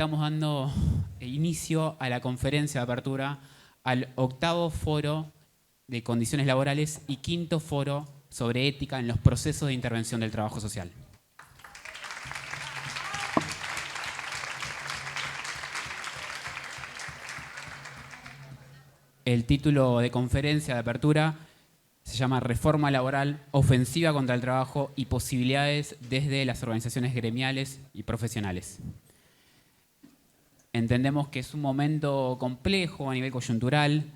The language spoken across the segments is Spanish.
estamos dando inicio a la conferencia de apertura al 8º foro de condiciones laborales y 5º foro sobre ética en los procesos de intervención del trabajo social. El título de conferencia de apertura se llama Reforma laboral, ofensiva contra el trabajo y posibilidades desde las organizaciones gremiales y profesionales. Entendemos que es un momento complejo a nivel coyuntural,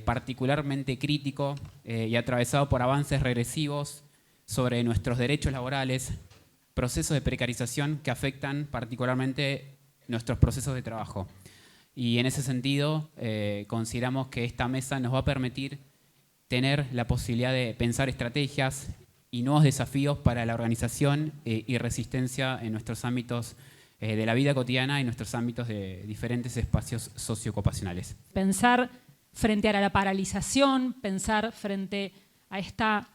particularmente crítico y atravesado por avances regresivos sobre nuestros derechos laborales, procesos de precarización que afectan particularmente nuestros procesos de trabajo. Y en ese sentido, consideramos que esta mesa nos va a permitir tener la posibilidad de pensar estrategias y nuevos desafíos para la organización y resistencia en nuestros ámbitos de la vida cotidiana y nuestros ámbitos de diferentes espacios socioocupacionales. Pensar frente a la paralización, pensar frente a esta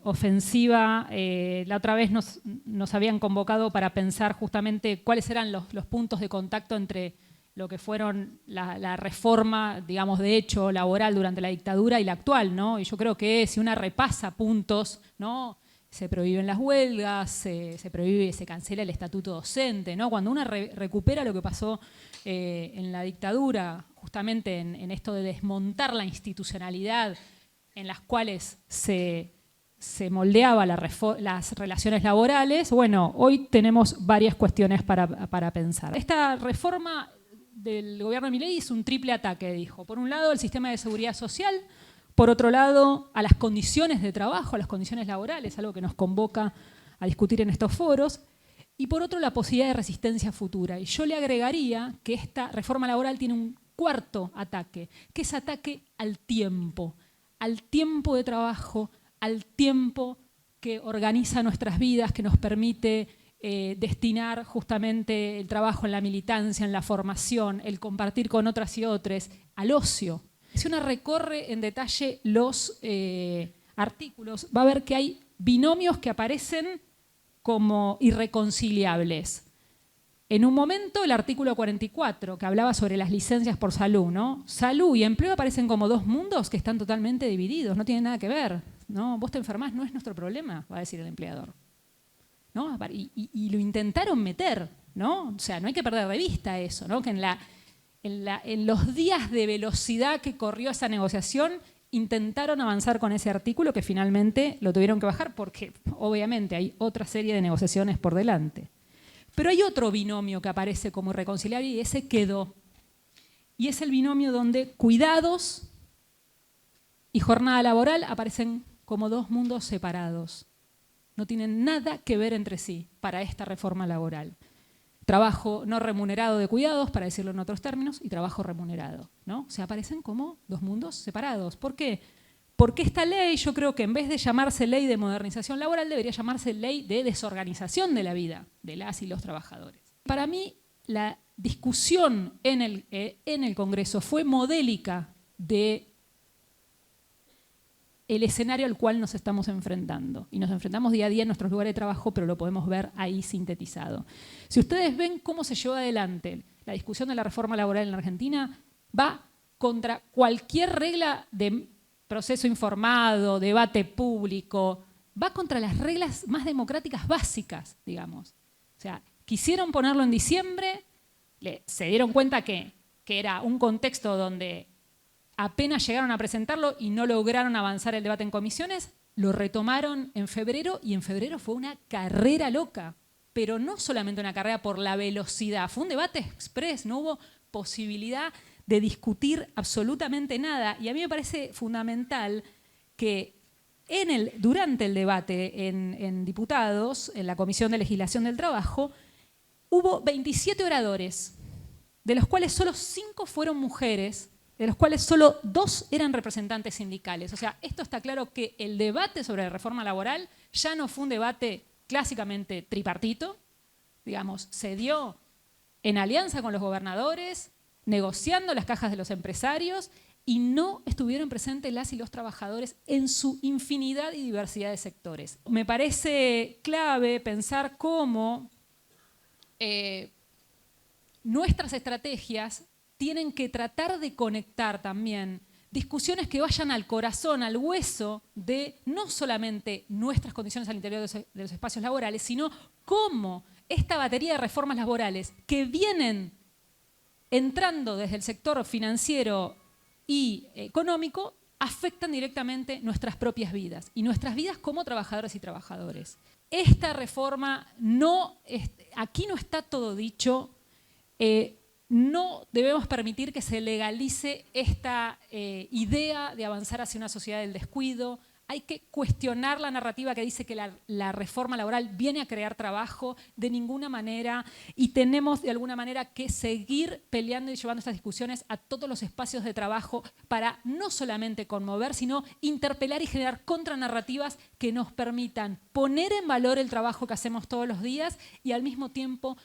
ofensiva. La otra vez nos habían convocado para pensar justamente cuáles eran los puntos de contacto entre lo que fueron la reforma, digamos, de hecho laboral durante la dictadura y la actual, ¿no? Y yo creo que si una repasa puntos, ¿no? Se prohíben las huelgas, se prohíbe, se cancela el estatuto docente, ¿no? Cuando uno recupera lo que pasó en la dictadura, justamente en esto de desmontar la institucionalidad en las cuales se moldeaba las relaciones laborales, bueno, hoy tenemos varias cuestiones para pensar. Esta reforma del gobierno de Milei es un triple ataque, dijo. Por un lado, el sistema de seguridad social. Por otro lado, a las condiciones de trabajo, a las condiciones laborales, algo que nos convoca a discutir en estos foros. Y por otro, la posibilidad de resistencia futura. Y yo le agregaría que esta reforma laboral tiene un cuarto ataque, que es ataque al tiempo de trabajo, al tiempo que organiza nuestras vidas, que nos permite destinar justamente el trabajo en la militancia, en la formación, el compartir con otras y otros, al ocio. Si uno recorre en detalle los artículos, va a ver que hay binomios que aparecen como irreconciliables. En un momento, el artículo 44, que hablaba sobre las licencias por salud, ¿no? Salud y empleo aparecen como dos mundos que están totalmente divididos, no tienen nada que ver, ¿no? Vos te enfermás, no es nuestro problema, va a decir el empleador, ¿no? Y lo intentaron meter, ¿no? O sea, no hay que perder de vista eso, ¿no? Que en los días de velocidad que corrió esa negociación, intentaron avanzar con ese artículo que finalmente lo tuvieron que bajar porque obviamente hay otra serie de negociaciones por delante. Pero hay otro binomio que aparece como irreconciliable y ese quedó. Y es el binomio donde cuidados y jornada laboral aparecen como dos mundos separados. No tienen nada que ver entre sí para esta reforma laboral. Trabajo no remunerado de cuidados, para decirlo en otros términos, y trabajo remunerado, ¿no? O sea, aparecen como dos mundos separados. ¿Por qué? Porque esta ley, yo creo que en vez de llamarse ley de modernización laboral, debería llamarse ley de desorganización de la vida de las y los trabajadores. Para mí, la discusión en el Congreso fue modélica de el escenario al cual nos estamos enfrentando. Y nos enfrentamos día a día en nuestros lugares de trabajo, pero lo podemos ver ahí sintetizado. Si ustedes ven cómo se llevó adelante la discusión de la reforma laboral en la Argentina, va contra cualquier regla de proceso informado, debate público, va contra las reglas más democráticas básicas, digamos. O sea, quisieron ponerlo en diciembre, se dieron cuenta que era un contexto donde apenas llegaron a presentarlo y no lograron avanzar el debate en comisiones, lo retomaron en febrero y en febrero fue una carrera loca, pero no solamente una carrera por la velocidad, fue un debate express, no hubo posibilidad de discutir absolutamente nada. Y a mí me parece fundamental que durante el debate en diputados, en la Comisión de Legislación del Trabajo, hubo 27 oradores, de los cuales solo 5 fueron mujeres, de los cuales solo 2 eran representantes sindicales. O sea, esto está claro que el debate sobre la reforma laboral ya no fue un debate clásicamente tripartito, digamos, se dio en alianza con los gobernadores, negociando las cajas de los empresarios, y no estuvieron presentes las y los trabajadores en su infinidad y diversidad de sectores. Me parece clave pensar cómo nuestras estrategias tienen que tratar de conectar también discusiones que vayan al corazón, al hueso de no solamente nuestras condiciones al interior de los espacios laborales, sino cómo esta batería de reformas laborales que vienen entrando desde el sector financiero y económico afectan directamente nuestras propias vidas y nuestras vidas como trabajadoras y trabajadores. Esta reforma, aquí no está todo dicho. No debemos permitir que se legalice esta idea de avanzar hacia una sociedad del descuido. Hay que cuestionar la narrativa que dice que la reforma laboral viene a crear trabajo de ninguna manera, y tenemos de alguna manera que seguir peleando y llevando estas discusiones a todos los espacios de trabajo para no solamente conmover, sino interpelar y generar contranarrativas que nos permitan poner en valor el trabajo que hacemos todos los días y al mismo tiempo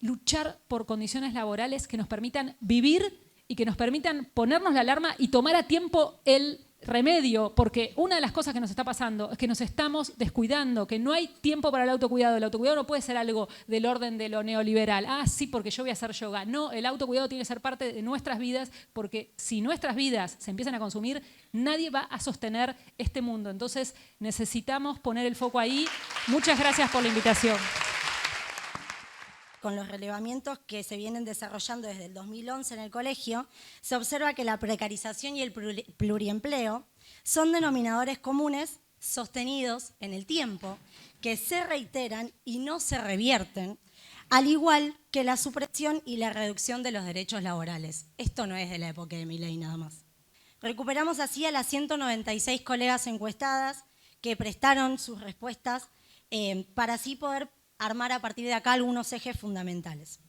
luchar por condiciones laborales que nos permitan vivir y que nos permitan ponernos la alarma y tomar a tiempo el remedio, porque una de las cosas que nos está pasando es que nos estamos descuidando, que no hay tiempo para el autocuidado. El autocuidado no puede ser algo del orden de lo neoliberal. Ah, sí, porque yo voy a hacer yoga. No, el autocuidado tiene que ser parte de nuestras vidas, porque si nuestras vidas se empiezan a consumir, nadie va a sostener este mundo. Entonces necesitamos poner el foco ahí. Muchas gracias por la invitación. Con los relevamientos que se vienen desarrollando desde el 2011 en el colegio, se observa que la precarización y el pluriempleo son denominadores comunes sostenidos en el tiempo, que se reiteran y no se revierten, al igual que la supresión y la reducción de los derechos laborales. Esto no es de la época de Milei nada más. Recuperamos así a las 196 colegas encuestadas que prestaron sus respuestas para así poder armar a partir de acá algunos ejes fundamentales.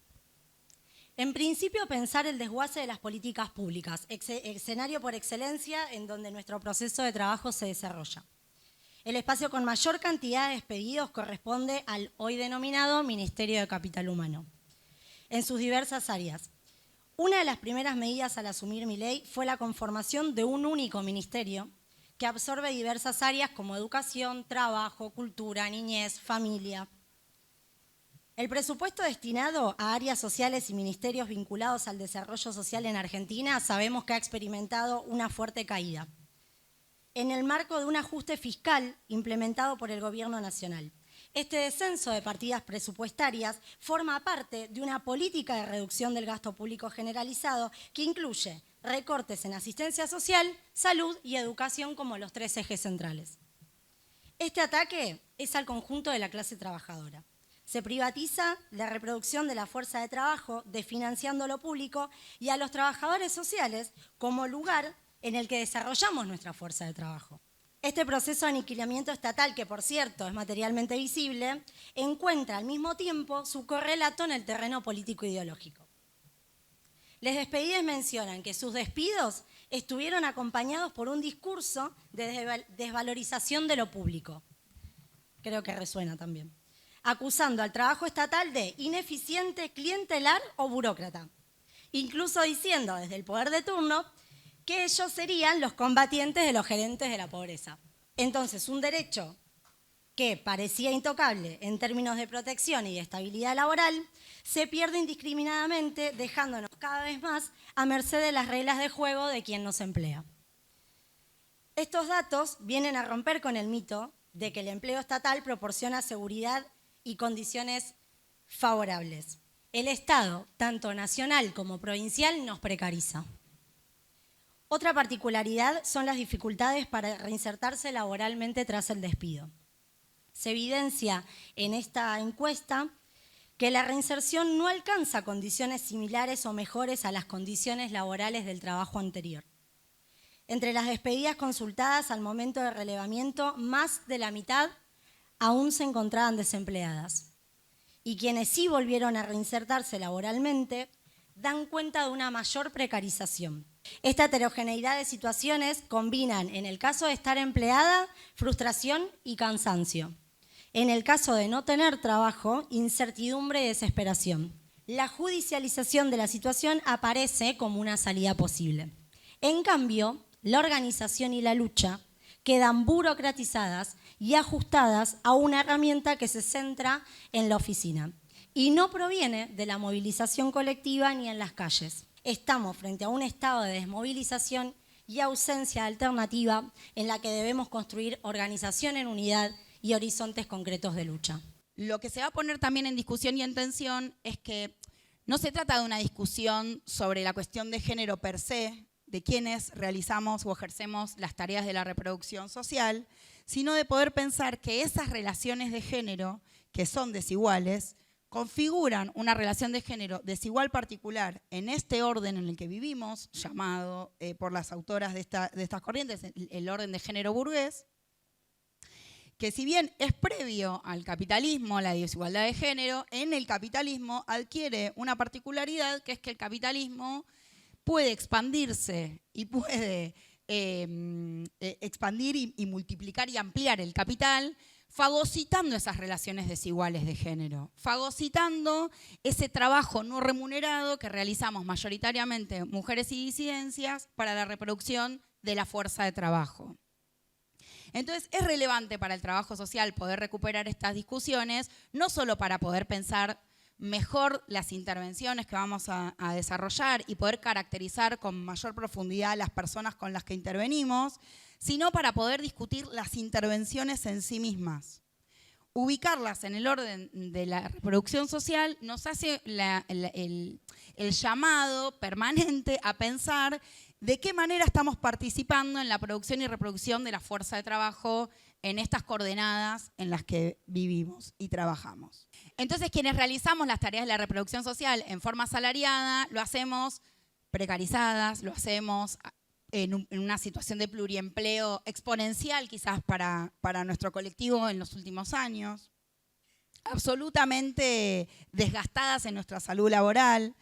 En principio, pensar el desguace de las políticas públicas, escenario por excelencia en donde nuestro proceso de trabajo se desarrolla. El espacio con mayor cantidad de despedidos corresponde al hoy denominado Ministerio de Capital Humano, en sus diversas áreas. Una de las primeras medidas al asumir Milei fue la conformación de un único ministerio que absorbe diversas áreas como educación, trabajo, cultura, niñez, familia. El presupuesto destinado a áreas sociales y ministerios vinculados al desarrollo social en Argentina sabemos que ha experimentado una fuerte caída, en el marco de un ajuste fiscal implementado por el Gobierno Nacional. Este descenso de partidas presupuestarias forma parte de una política de reducción del gasto público generalizado que incluye recortes en asistencia social, salud y educación como los 3 ejes centrales. Este ataque es al conjunto de la clase trabajadora. Se privatiza la reproducción de la fuerza de trabajo, desfinanciando lo público, y a los trabajadores sociales como lugar en el que desarrollamos nuestra fuerza de trabajo. Este proceso de aniquilamiento estatal, que por cierto es materialmente visible, encuentra al mismo tiempo su correlato en el terreno político-ideológico. Les despedidos mencionan que sus despidos estuvieron acompañados por un discurso de desvalorización de lo público. Creo que resuena también. Acusando al trabajo estatal de ineficiente, clientelar o burócrata, incluso diciendo desde el poder de turno que ellos serían los combatientes de los gerentes de la pobreza. Entonces, un derecho que parecía intocable en términos de protección y de estabilidad laboral, se pierde indiscriminadamente, dejándonos cada vez más a merced de las reglas de juego de quien nos emplea. Estos datos vienen a romper con el mito de que el empleo estatal proporciona seguridad y condiciones favorables. El Estado, tanto nacional como provincial, nos precariza. Otra particularidad son las dificultades para reinsertarse laboralmente tras el despido. Se evidencia en esta encuesta que la reinserción no alcanza condiciones similares o mejores a las condiciones laborales del trabajo anterior. Entre las despedidas consultadas al momento de relevamiento, más de la mitad aún se encontraban desempleadas. Y quienes sí volvieron a reinsertarse laboralmente dan cuenta de una mayor precarización. Esta heterogeneidad de situaciones combinan, en el caso de estar empleada, frustración y cansancio. En el caso de no tener trabajo, incertidumbre y desesperación. La judicialización de la situación aparece como una salida posible. En cambio, la organización y la lucha quedan burocratizadas y ajustadas a una herramienta que se centra en la oficina, y no proviene de la movilización colectiva ni en las calles. Estamos frente a un estado de desmovilización y ausencia de alternativa en la que debemos construir organización en unidad y horizontes concretos de lucha. Lo que se va a poner también en discusión y en tensión es que no se trata de una discusión sobre la cuestión de género per se, de quienes realizamos o ejercemos las tareas de la reproducción social, sino de poder pensar que esas relaciones de género, que son desiguales, configuran una relación de género desigual particular en este orden en el que vivimos, llamado por las autoras de estas corrientes el orden de género burgués, que si bien es previo al capitalismo, la desigualdad de género, en el capitalismo adquiere una particularidad, que es que el capitalismo puede expandirse y puede expandir y multiplicar y ampliar el capital, fagocitando esas relaciones desiguales de género, fagocitando ese trabajo no remunerado que realizamos mayoritariamente mujeres y disidencias para la reproducción de la fuerza de trabajo. Entonces es relevante para el trabajo social poder recuperar estas discusiones, no solo para poder pensar mejor las intervenciones que vamos a desarrollar y poder caracterizar con mayor profundidad las personas con las que intervenimos, sino para poder discutir las intervenciones en sí mismas. Ubicarlas en el orden de la reproducción social nos hace el llamado permanente a pensar de qué manera estamos participando en la producción y reproducción de la fuerza de trabajo en estas coordenadas en las que vivimos y trabajamos. Entonces, quienes realizamos las tareas de la reproducción social en forma asalariada, lo hacemos precarizadas, lo hacemos en una situación de pluriempleo exponencial quizás para nuestro colectivo en los últimos años, absolutamente desgastadas en nuestra salud laboral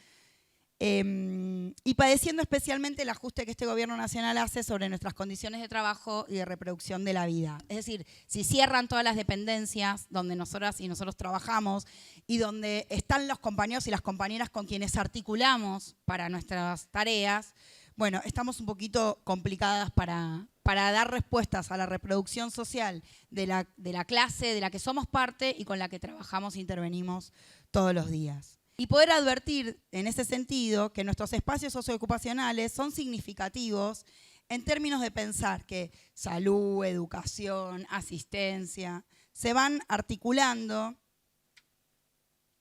y padeciendo especialmente el ajuste que este gobierno nacional hace sobre nuestras condiciones de trabajo y de reproducción de la vida. Es decir, si cierran todas las dependencias donde nosotras y nosotros trabajamos y donde están los compañeros y las compañeras con quienes articulamos para nuestras tareas, bueno, estamos un poquito complicadas para dar respuestas a la reproducción social de la clase de la que somos parte y con la que trabajamos e intervenimos todos los días. Y poder advertir en ese sentido que nuestros espacios socioocupacionales son significativos en términos de pensar que salud, educación, asistencia, se van articulando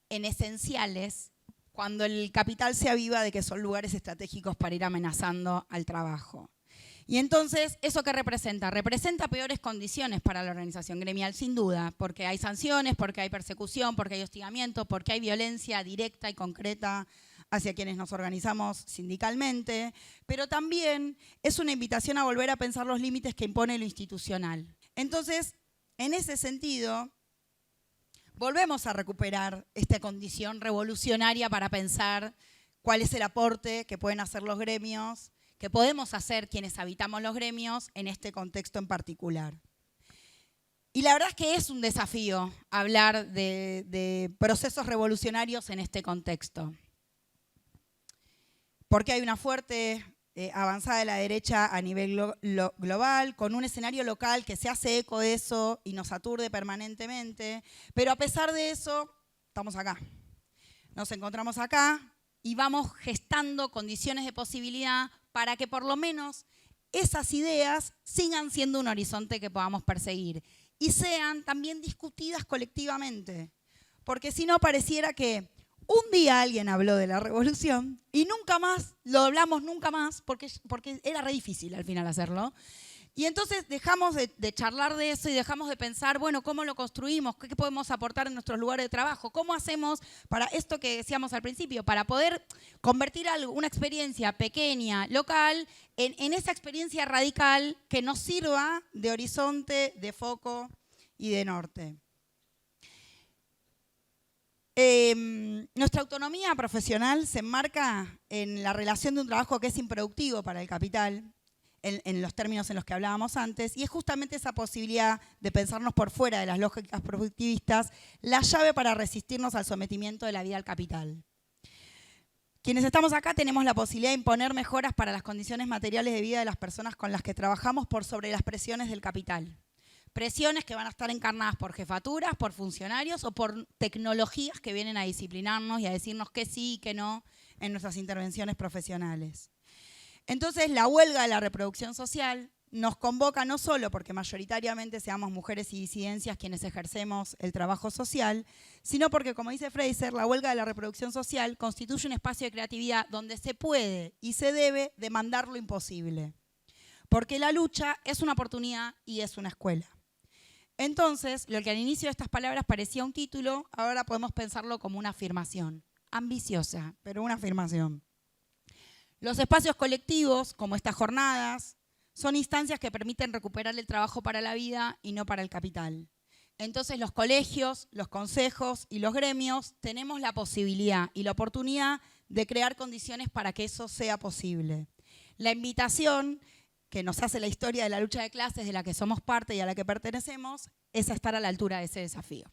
en esenciales cuando el capital se aviva de que son lugares estratégicos para ir amenazando al trabajo. Y entonces, ¿eso qué representa? Representa peores condiciones para la organización gremial, sin duda, porque hay sanciones, porque hay persecución, porque hay hostigamiento, porque hay violencia directa y concreta hacia quienes nos organizamos sindicalmente, pero también es una invitación a volver a pensar los límites que impone lo institucional. Entonces, en ese sentido, volvemos a recuperar esta condición revolucionaria para pensar cuál es el aporte que pueden hacer los gremios, que podemos hacer quienes habitamos los gremios en este contexto en particular. Y la verdad es que es un desafío hablar de procesos revolucionarios en este contexto, porque hay una fuerte avanzada de la derecha a nivel global, con un escenario local que se hace eco de eso y nos aturde permanentemente, pero a pesar de eso, estamos acá. Nos encontramos acá y vamos gestando condiciones de posibilidad para que por lo menos esas ideas sigan siendo un horizonte que podamos perseguir y sean también discutidas colectivamente. Porque si no, pareciera que un día alguien habló de la revolución y nunca más, lo hablamos nunca más, porque era re difícil al final hacerlo. Y entonces dejamos de charlar de eso y dejamos de pensar, bueno, ¿cómo lo construimos? ¿Qué podemos aportar en nuestros lugares de trabajo? ¿Cómo hacemos para esto que decíamos al principio? Para poder convertir una experiencia pequeña, local, en esa experiencia radical que nos sirva de horizonte, de foco y de norte. Nuestra autonomía profesional se enmarca en la relación de un trabajo que es improductivo para el capital, en los términos en los que hablábamos antes, y es justamente esa posibilidad de pensarnos por fuera de las lógicas productivistas la llave para resistirnos al sometimiento de la vida al capital. Quienes estamos acá tenemos la posibilidad de imponer mejoras para las condiciones materiales de vida de las personas con las que trabajamos por sobre las presiones del capital. Presiones que van a estar encarnadas por jefaturas, por funcionarios o por tecnologías que vienen a disciplinarnos y a decirnos que sí y que no en nuestras intervenciones profesionales. Entonces, la huelga de la reproducción social nos convoca no solo porque mayoritariamente seamos mujeres y disidencias quienes ejercemos el trabajo social, sino porque, como dice Fraser, la huelga de la reproducción social constituye un espacio de creatividad donde se puede y se debe demandar lo imposible. Porque la lucha es una oportunidad y es una escuela. Entonces, lo que al inicio de estas palabras parecía un título, ahora podemos pensarlo como una afirmación. Ambiciosa, pero una afirmación. Los espacios colectivos, como estas jornadas, son instancias que permiten recuperar el trabajo para la vida y no para el capital. Entonces los colegios, los consejos y los gremios tenemos la posibilidad y la oportunidad de crear condiciones para que eso sea posible. La invitación que nos hace la historia de la lucha de clases de la que somos parte y a la que pertenecemos es a estar a la altura de ese desafío.